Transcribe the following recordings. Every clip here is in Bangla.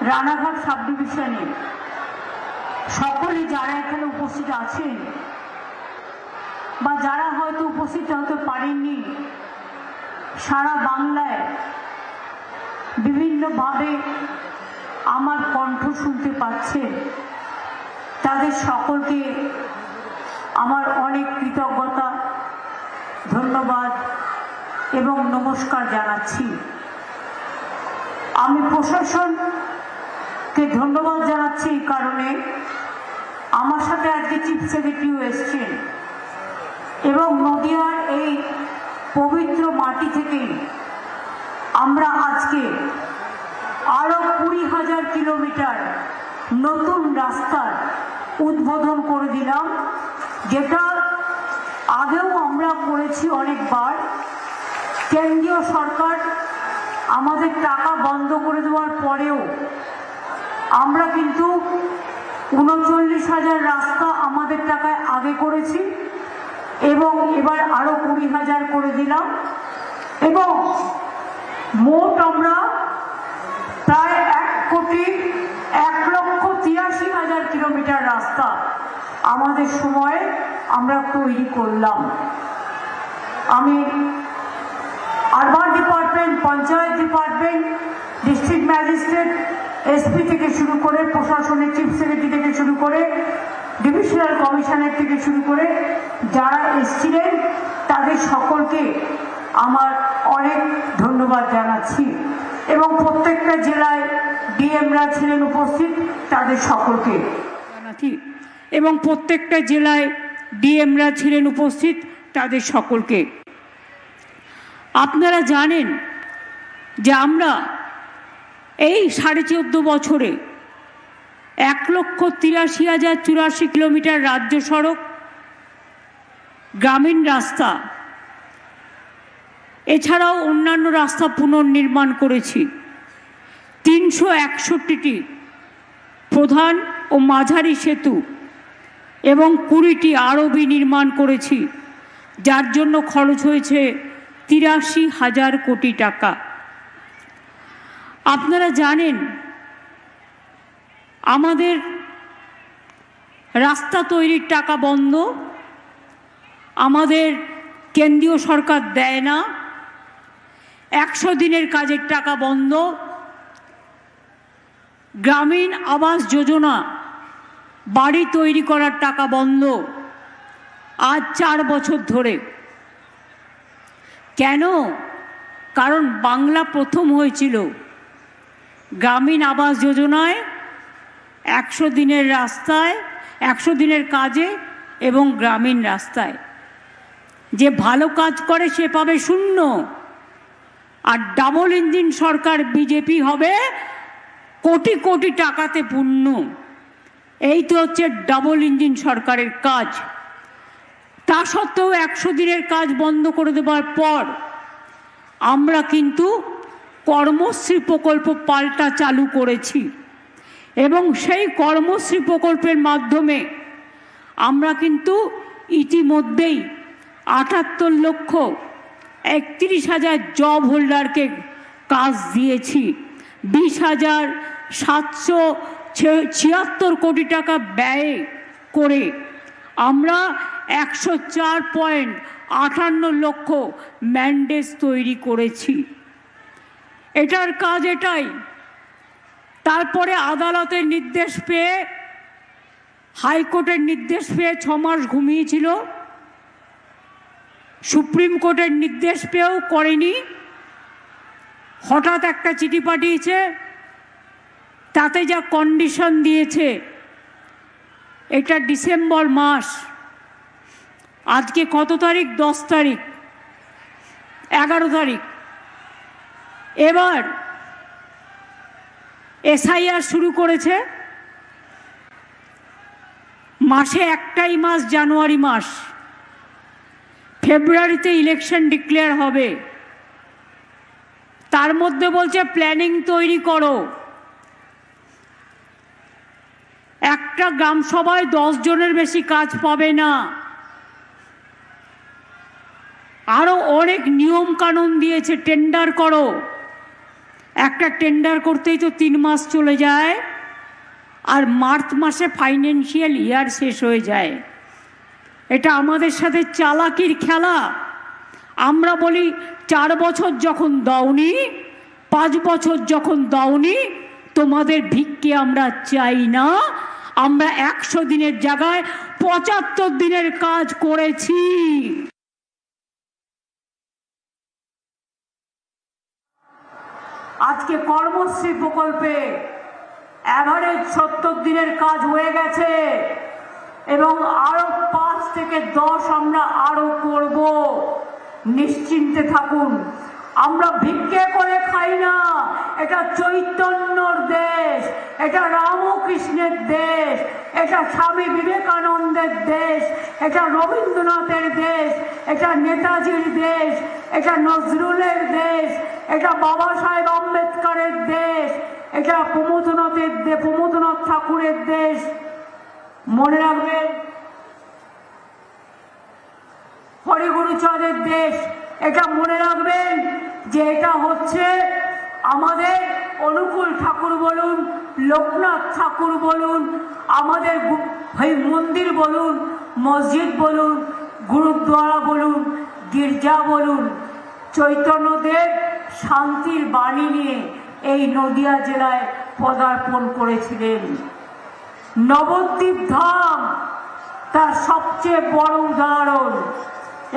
রানাঘাট সাব ডিভিশনে সকলে যারা এখানে উপস্থিত আছেন বা যারা হয়তো উপস্থিত হতে পারেননি, সারা বাংলায় বিভিন্নভাবে আমার কণ্ঠ শুনতে পাচ্ছেন, তাদের সকলকে আমার অনেক কৃতজ্ঞতা, ধন্যবাদ এবং নমস্কার জানাচ্ছি। আমি প্রশাসনকে ধন্যবাদ জানাচ্ছি এই কারণে, আমার সাথে আজকে চিফ সেক্রেটারিও এসছেন এবং নদিয়ার এই পবিত্র মাটি থেকেই আমরা আজকে আরো 20,000 কিলোমিটার নতুন রাস্তার উদ্বোধন করে দিলাম, যেটা আগেও আমরা করেছি অনেকবার। কেন্দ্রীয় সরকার আমাদের টাকা বন্ধ করে দেওয়ার পরেও আমরা কিন্তু 39,000 রাস্তা আমাদের টাকায় আগে করেছি এবং এবার আরো 20,000 করে দিলাম এবং মোট আমরা প্রায় 1,83,000 কিলোমিটার রাস্তা আমাদের সময়ে আমরা তৈরি করলাম। আমি urban department, panchayat department, district magistrate, SP থেকে শুরু করে, প্রশাসনের চিফ সেক্রেটারি থেকে শুরু করে, ডিভিশনাল কমিশনার থেকে শুরু করে যারা এসছিলেন তাদের সকলকে আমার অনেক ধন্যবাদ জানাচ্ছি এবং প্রত্যেকটা জেলায় ডিএমরা ছিলেন উপস্থিত, তাদের সকলকে জানাচ্ছি এবং প্রত্যেকটা জেলায় ডিএমরা ছিলেন উপস্থিত, তাদের সকলকে। আপনারা জানেন যে আমরা এই 14.5 বছরে 1,83,084 কিলোমিটার রাজ্য সড়ক, গ্রামীণ রাস্তা এছাড়াও অন্যান্য রাস্তা পুনর্নির্মাণ করেছি। 361টি প্রধান ও মাঝারি সেতু এবং 20টি আরবি নির্মাণ করেছি, যার জন্য খরচ হয়েছে 83,000 কোটি টাকা। আপনারা জানেন আমাদের রাস্তা তৈরির টাকা বন্ধ, আমাদের কেন্দ্রীয় সরকার দেয় না, 100 দিনের কাজের টাকা বন্ধ, গ্রামীণ আবাস যোজনা বাড়ি তৈরি করার টাকা বন্ধ আজ 4 বছর ধরে। কেন? কারণ বাংলা প্রথম হয়েছিল গ্রামীণ আবাস যোজনায়, 100 দিনের রাস্তায়, 100 দিনের কাজে এবং গ্রামীণ রাস্তায়। যে ভালো কাজ করে সে পাবে 0, আর ডাবল ইঞ্জিন সরকার বিজেপি হবে কোটি কোটি টাকাতে পূর্ণ। এই তো হচ্ছে ডাবল ইঞ্জিন সরকারের কাজ। তা সত্ত্বেও 100 দিনের কাজ বন্ধ করে দেওয়ার পর আমরা কিন্তু কর্মশ্রী প্রকল্প পাল্টা চালু করেছি এবং সেই কর্মশ্রী প্রকল্পের মাধ্যমে আমরা কিন্তু ইতিমধ্যেই 78,31,000 জব হোল্ডারকে কাজ দিয়েছি। 20,776 কোটি টাকা ব্যয় করে আমরা 104.58 লক্ষ ম্যান্ডেজ তৈরি করেছি। এটার কাজ এটাই। তারপরে আদালতের নির্দেশ পেয়ে, হাইকোর্টের নির্দেশ পেয়ে 6 মাস ঘুমিয়েছিল, সুপ্রিম কোর্টের নির্দেশ পেয়েও করেনি। হঠাৎ একটা চিঠি পাঠিয়েছে, তাতে যা কন্ডিশন দিয়েছে, এটা ডিসেম্বর মাস, আজকে কত তারিখ? 10 তারিখ, 11 তারিখ। এবার এসআইআর শুরু করেছে, মাসে একটাই মাস জানুয়ারি মাস, ফেব্রুয়ারিতে ইলেকশন ডিক্লেয়ার হবে। তার মধ্যে বলছে প্ল্যানিং তৈরি করো। একটা গ্রাম সভায় 10 জনের বেশি কাজ পাবে না। আরো অনেক নিয়ম কানুন দিয়েছে, টেন্ডার করো। একটা টেন্ডার করতেই তো 3 মাস চলে যায়, আর মার্চ মাসে ফাইন্যান্সিয়াল ইয়ার শেষ হয়ে যায়। এটা আমাদের সাথে চালাকির খেলা। আমরা বলি 4 বছর যখন দাওনি, 5 বছর যখন দাওনি, তোমাদের ভিক্ষে আমরা চাই না। আমরা 100 দিনের জায়গায় 75 দিনের কাজ করেছি। আজকে কর্মশ্রী প্রকল্পে অ্যাভারেজ 70 দিনের কাজ হয়ে গেছে এবং আরো 5 থেকে 10 আমরা আরো করব। নিশ্চিন্তে থাকুন, আমরা ভিক্ষে করে খাই না। এটা চৈতন্যর দেশ, এটা রামকৃষ্ণের দেশ, এটা স্বামী বিবেকানন্দের দেশ, এটা রবীন্দ্রনাথের দেশ, এটা নেতাজির দেশ, এটা নজরুলের দেশ, এটা বাবা সাহেব আম্বেদকরের দেশ, এটা প্রমোদনাথ ঠাকুরের দেশ। মনে রাখবেন, হরিগুরুচাঁদের দেশ। এটা মনে রাখবেন যে এটা হচ্ছে আমাদের অনুকূল ঠাকুর বলুন, লোকনাথ ঠাকুর বলুন, আমাদের মন্দির বলুন, মসজিদ বলুন, গুরুদ্বারা বলুন, গির্জা বলুন, চৈতন্যদেব শান্তির বাণী নিয়ে এই নদিয়া জেলায় পদার্পণ করেছিলেন। নবদ্বীপ ধাম তার সবচেয়ে বড় উদাহরণ,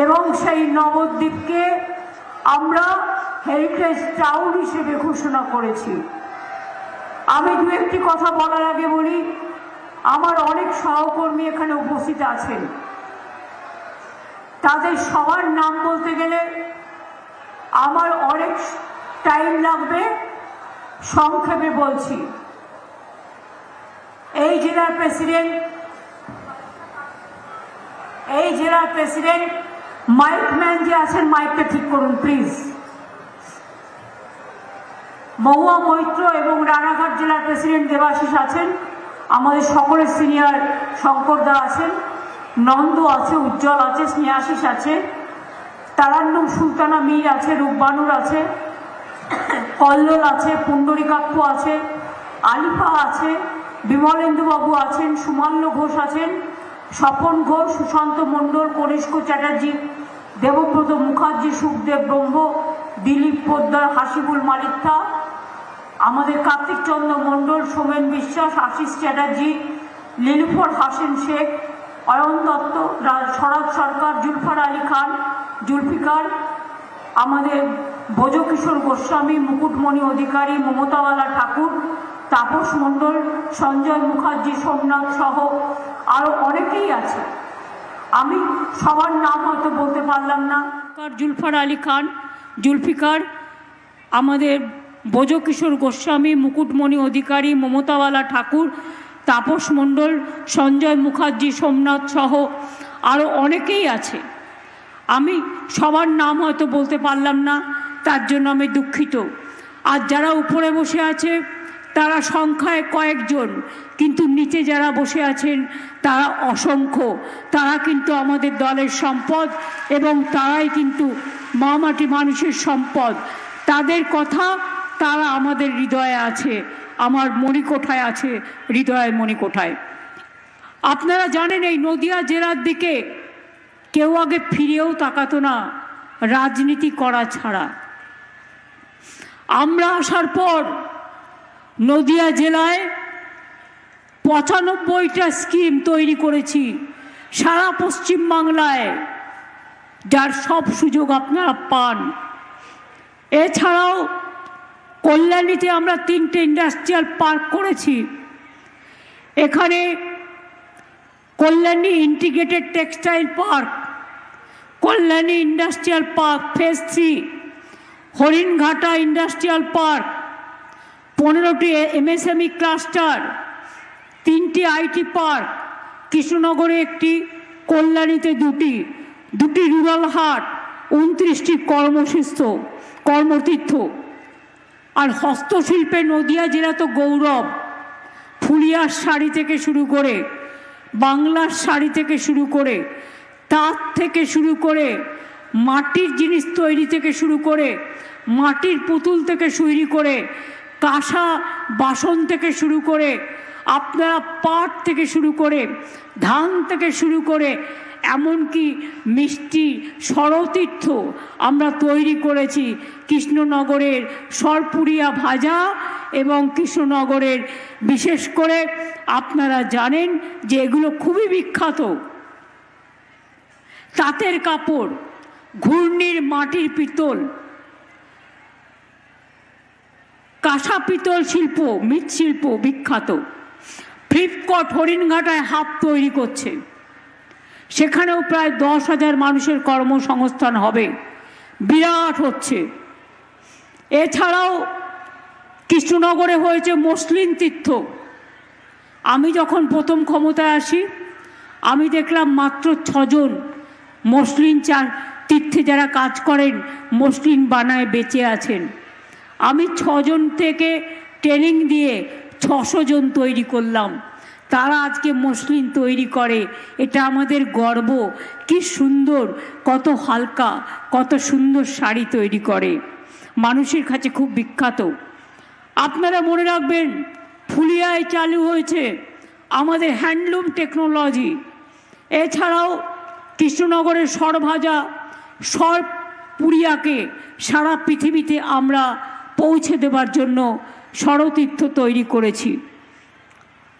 এবং সেই নবদ্বীপকে আমরা হেরিটেজ টাউন হিসেবে ঘোষণা করেছি। আমি দু একটি কথা বলার আগে বলি, আমার অনেক সহকর্মী এখানে উপস্থিত আছেন, তাদের সবার নাম বলতে গেলে আমার অনেক টাইম লাগবে, সংক্ষেপে বলছি। এই জেলার প্রেসিডেন্ট মাইকম্যান যে আছেন, মাইকটা ঠিক করুন প্লিজ। মহুয়া মৈত্র এবং রানাঘাট জেলার প্রেসিডেন্ট দেবাশিস আছেন, আমাদের সকলের সিনিয়র শঙ্করদা আছেন, নন্দ আছে, উজ্জ্বল আছে, স্নেহাশিস আছে, তারান্নুম সুলতানা মীর আছে, রূপবানুর আছে, কল্লোল আছে, পুণ্ডরিকাক্ষ আছে, আলিফা আছে, বিমলেন্দুবাবু আছেন, সুমাল্য ঘোষ আছেন, স্বপন ঘোষ, সুশান্ত মণ্ডল, কনিষ্ক চ্যাটার্জি, দেবব্রত মুখার্জি, সুখদেব ব্রহ্ম, দিলীপ পোদ্দার, হাসিবুল মালিকথা, আমাদের কার্তিক চন্দ্র মণ্ডল, সোমেন বিশ্বাস, আশিস চ্যাটার্জি, নীলুফর হাসেন শেখ, অয়ন দত্ত, শরৎ সরকার, জুলফার আলী খান, জুলফিকার, আমাদের ভোজকিশোর গোস্বামী, মুকুটমণি অধিকারী, মমতাওয়ালা ঠাকুর, তাপস মণ্ডল, সঞ্জয় মুখার্জি, সোমনাথ সহ আরও অনেকেই আছে। আমি সবার নাম হয়তো বলতে পারলাম না। জুলফার আলী খান, জুলফিকার, আমাদের ভোজকিশোর গোস্বামী, মুকুটমণি অধিকারী, মমতাওয়ালা ঠাকুর, তাপস মণ্ডল, সঞ্জয় মুখার্জি, সোমনাথ সহ আরও অনেকেই আছে। আমি সবার নাম হয়তো বলতে পারলাম না, তার জন্য আমি দুঃখিত। আর যারা উপরে বসে আছে তারা সংখ্যায় কয়েকজন, কিন্তু নিচে যারা বসে আছেন তারা অসংখ্য। তারা কিন্তু আমাদের দলের সম্পদ এবং তারাই কিন্তু মামাটি মানুষের সম্পদ। তাদের কথা তারা আমাদের হৃদয়ে আছে, আমার মণিকোঠায় আছে, হৃদয়ের মণিকোঠায়। আপনারা জানেন এই নদিয়া জেলার দিকে কেউ আগে ফিরেও তাকাতো না রাজনীতি করা ছাড়া। আমরা আসার পর নদিয়া জেলায় 95টা স্কিম তৈরি করেছি সারা পশ্চিম বাংলায়, যার সব সুযোগ আপনারা পান। এছাড়াও কল্যাণীতে আমরা 3টে ইন্ডাস্ট্রিয়াল পার্ক করেছি। এখানে Kalyani integrated textile park, Kalyani industrial park phase 3, Haringhata industrial park, 15টি এমএসএমই ক্লাস্টার, 3টি আইটি পার্ক, কৃষ্ণনগরে 1টি, কল্যাণীতে 2টি রুরাল হাট, 29টি কর্মতীর্থ। আর হস্তশিল্পে নদিয়া জেলা তো গৌরব। ফুলিয়ার শাড়ি থেকে শুরু করে, বাংলার শাড়ি থেকে শুরু করে, তাঁত থেকে শুরু করে, মাটির জিনিস তৈরি থেকে শুরু করে, মাটির পুতুল থেকে শুরু করে, কাঁসা বাসন থেকে শুরু করে, আপনারা পাট থেকে শুরু করে, ধান থেকে শুরু করে, এমনকি মিষ্টি সরতীর্থ আমরা তৈরি করেছি। কৃষ্ণনগরের সরপুরিয়া ভাজা এবং কৃষ্ণনগরের বিশেষ করে আপনারা জানেন যে এগুলো খুবই বিখ্যাত। তাঁতের কাপড়, ঘূর্ণির মাটির পিতল, কাঁসা পিতল শিল্প, মৃৎশিল্প বিখ্যাত। ফ্লিপকট হরিণঘাটায় হাব তৈরি করছে, সেখানেও প্রায় 10,000 মানুষের কর্মসংস্থান হবে, বিরাট হচ্ছে। এছাড়াও কৃষ্ণনগরে হয়েছে মসলিন তীর্থ। আমি যখন প্রথম ক্ষমতায় আসি আমি দেখলাম মাত্র 6 জন মসলিন তীর্থে যারা কাজ করেন, মসলিন বানায় বেঁচে আছেন। আমি 6 জন থেকে ট্রেনিং দিয়ে 600 জন তৈরি করলাম। তারা আজকে মসলিন তৈরি করে, এটা আমাদের গর্ব। কি সুন্দর, কত হালকা, কত সুন্দর শাড়ি তৈরি করে, মানুষের কাছে খুব বিখ্যাত। আপনারা মনে রাখবেন, ফুলিয়ায় চালু হয়েছে আমাদের হ্যান্ডলুম টেকনোলজি। এছাড়াও কৃষ্ণনগরের সরভাজা, সরপুরিয়াকে সারা পৃথিবীতে আমরা পৌঁছে দেবার জন্য সরতীর্থ তৈরি করেছি।